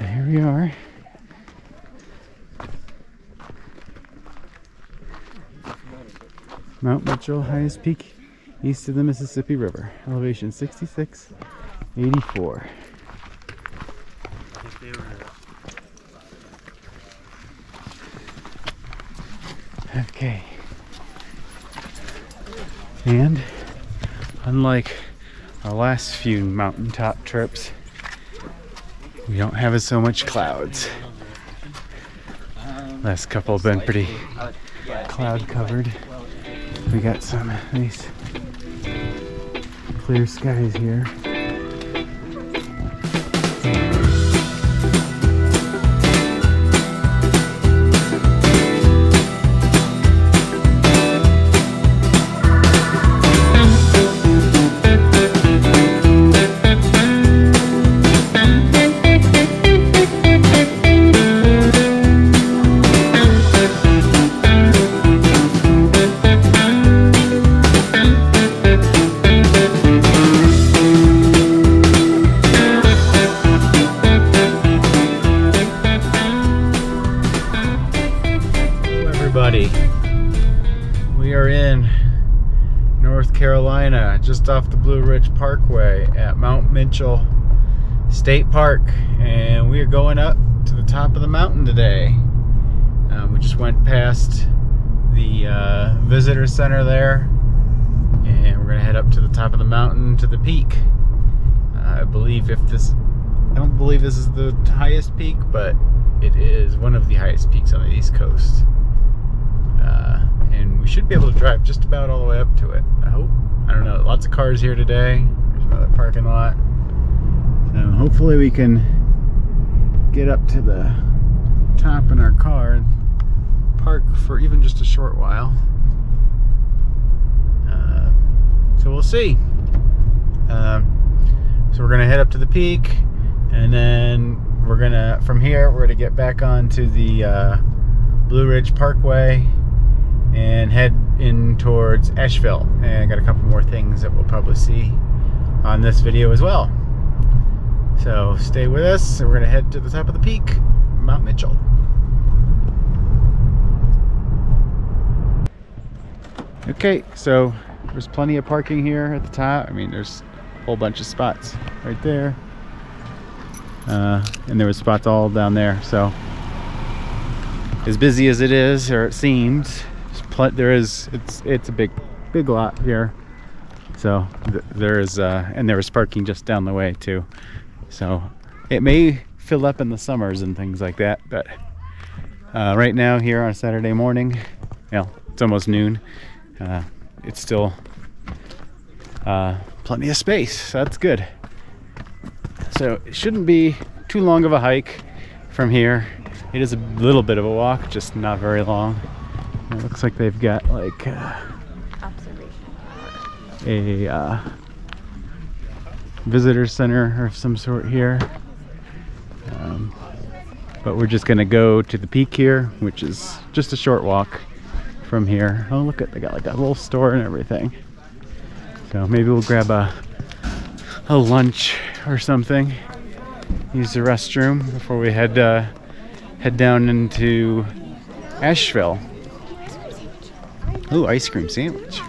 So here we are. Mount Mitchell, highest peak east of the Mississippi River. Elevation 6684. Okay. And unlike our last few mountaintop trips, we don't have so much clouds. Last couple have been pretty cloud covered. We got some nice clear skies here. We are in North Carolina, just off the Blue Ridge Parkway at Mount Mitchell State Park, and we are going up to the top of the mountain today. We just went past the visitor center there, and we're gonna head up to the top of the mountain to the peak. I don't believe this is the highest peak, but it is one of the highest peaks on the East Coast. And we should be able to drive just about all the way up to it, I hope. I don't know, lots of cars here today. There's another parking lot. So hopefully we can get up to the top in our car and park for even just a short while. So we'll see. So we're gonna head up to the peak, and then from here we're gonna get back onto the Blue Ridge Parkway and head in towards Asheville. And I got a couple more things that we'll probably see on this video as well. So stay with us, and we're gonna head to the top of the peak, Mount Mitchell. Okay, so there's plenty of parking here at the top. I mean, there's a whole bunch of spots right there. And there was spots all down there. So as busy as it is, or it seems, it's a big lot here. So there is and there was parking just down the way too. So it may fill up in the summers and things like that, but right now here on a Saturday morning, it's almost noon, it's still plenty of space, so that's good. So it shouldn't be too long of a hike from here. It is a little bit of a walk, just not very long. It looks like they've got like a visitor center of some sort here. But we're just gonna go to the peak here, which is just a short walk from here. Oh, look, they got like a little store and everything. So maybe we'll grab a lunch or something, use the restroom before we head down into Asheville. Ooh, ice cream sandwich.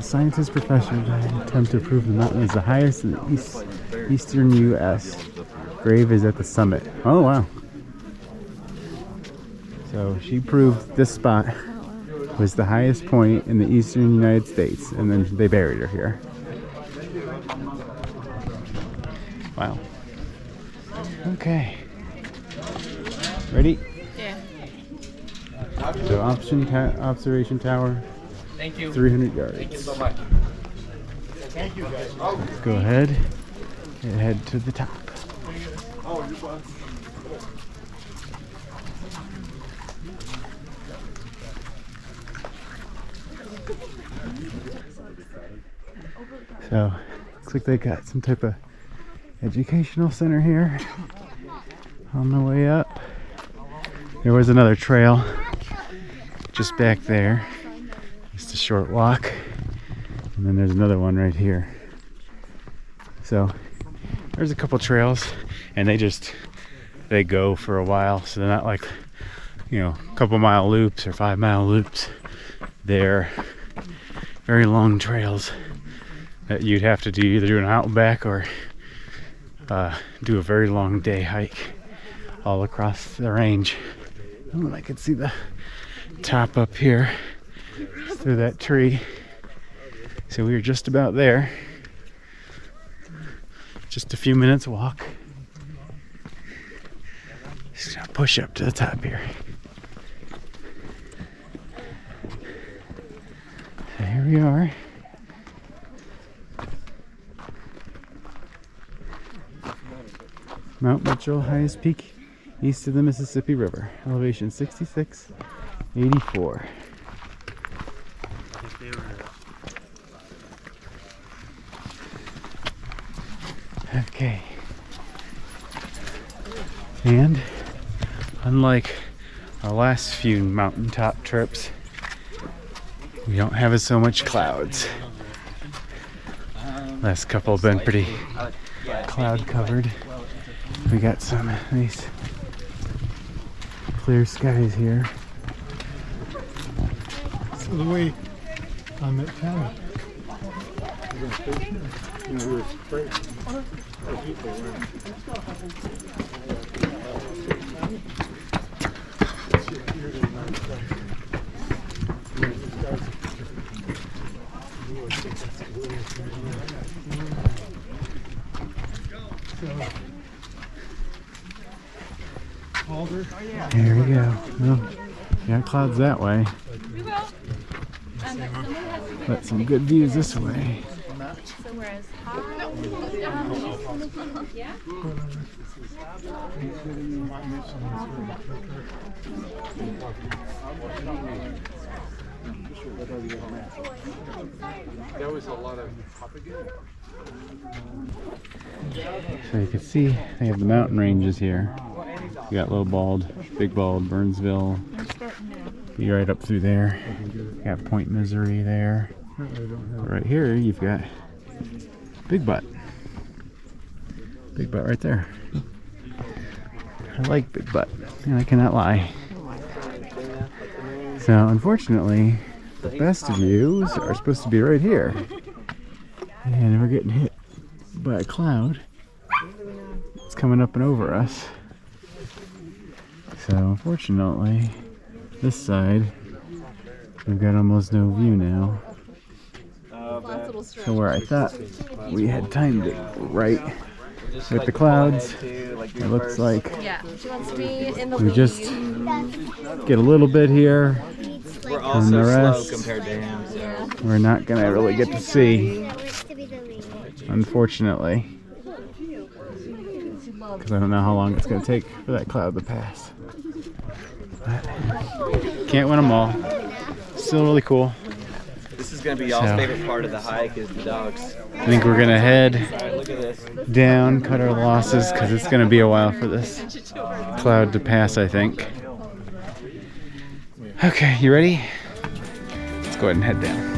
Scientists, professors attempt to prove the mountain is the highest in the eastern U.S. Grave is at the summit. Oh wow! So she proved this spot was the highest point in the eastern United States, and then they buried her here. Wow. Okay. Ready? Yeah. So observation tower. Thank you. 300 yards. Thank you so much. Thank you guys. Let's go ahead and head to the top. Oh, you're fine. So, looks like they got some type of educational center here on the way up. There was another trail just back there, just a short walk, and then there's another one right here. So there's a couple trails, and they go for a while, so they're not like, you know, a couple mile loops or 5 mile loops. They're very long trails that you'd have to either do an out and back or do a very long day hike all across the range. Oh, and I can see the top up here through that tree. So we were just about there. Just a few minutes walk. Just gonna push up to the top here. So here we are. Mount Mitchell, highest peak east of the Mississippi River. Elevation 6684. Okay. And unlike our last few mountaintop trips, we don't have so much clouds. Last couple have been pretty cloud covered. We got some nice clear skies here. So the way on that town. Here we go. Well, got clouds that way, but some good views this way. There was a lot of propaganda. So you can see they have the mountain ranges here. You got Low Bald, Big Bald, Burnsville. You right up through there. You got Point Misery there. Right here you've got Big Butt. Big Butt right there. I like Big Butt, and I cannot lie. So unfortunately, the best views are supposed to be right here. And we're getting hit by a cloud. It's coming up and over us. So unfortunately, this side, we've got almost no view now. So where I thought we had timed it right with the clouds, it looks like we just get a little bit here, and the rest we're not gonna really get to see, unfortunately, because I don't know how long it's gonna take for that cloud to pass. But can't win them all. Still really cool. This is gonna be y'all's favorite part of the hike is the dogs. I think we're gonna head Look at this. down, cut our losses, because it's gonna be a while for this cloud to pass, I think. Okay, you ready? Let's go ahead and head down.